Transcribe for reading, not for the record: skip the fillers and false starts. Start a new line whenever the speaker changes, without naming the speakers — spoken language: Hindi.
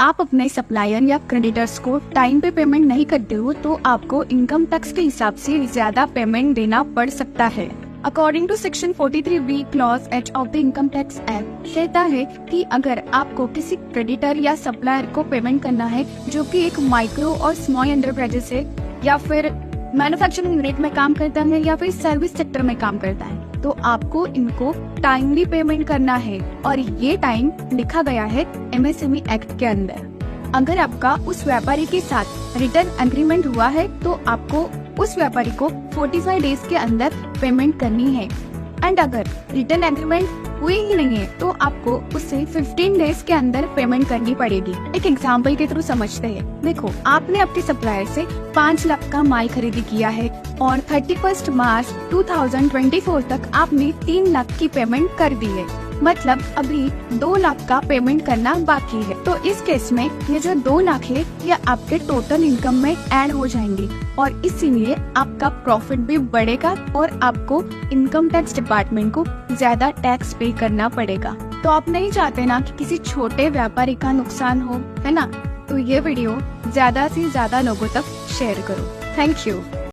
आप अपने सप्लायर या क्रेडिटर्स को टाइम पे पेमेंट नहीं करते हो तो आपको इनकम टैक्स के हिसाब से ज्यादा पेमेंट देना पड़ सकता है। According to section 43B clause H of the income tax act कहता है कि अगर आपको किसी क्रेडिटर या सप्लायर को पेमेंट करना है जो कि एक माइक्रो और स्मॉल एंटरप्राइजेस है या फिर मैन्युफैक्चरिंग यूनिट में काम करता है या फिर सर्विस सेक्टर में काम करता है, तो आपको इनको टाइमली पेमेंट करना है और ये टाइम लिखा गया है MSME एक्ट के अंदर। अगर आपका उस व्यापारी के साथ रिटर्न एग्रीमेंट हुआ है तो आपको उस व्यापारी को 45 डेज के अंदर पेमेंट करनी है एंड अगर रिटर्न एग्रीमेंट हुई ही नहीं है तो आपको उससे 15 डेज के अंदर पेमेंट करनी पड़ेगी। एक एग्जांपल के थ्रू समझते हैं। देखो, आपने अपने सप्लायर से 5 लाख का माल खरीदी किया है और 31 मार्च 2024 तक आपने 3 लाख की पेमेंट कर दी है, मतलब अभी 2 लाख का पेमेंट करना बाकी है। तो इस केस में ये जो 2 लाख है ये आपके टोटल इनकम में ऐड हो जाएंगे और इसीलिए आपका प्रॉफिट भी बढ़ेगा और आपको इनकम टैक्स डिपार्टमेंट को ज्यादा टैक्स पे करना पड़ेगा। तो आप नहीं चाहते ना कि किसी छोटे व्यापारी का नुकसान हो, है ना? तो ये वीडियो ज्यादा से ज्यादा लोगों तक शेयर करो। Thank you.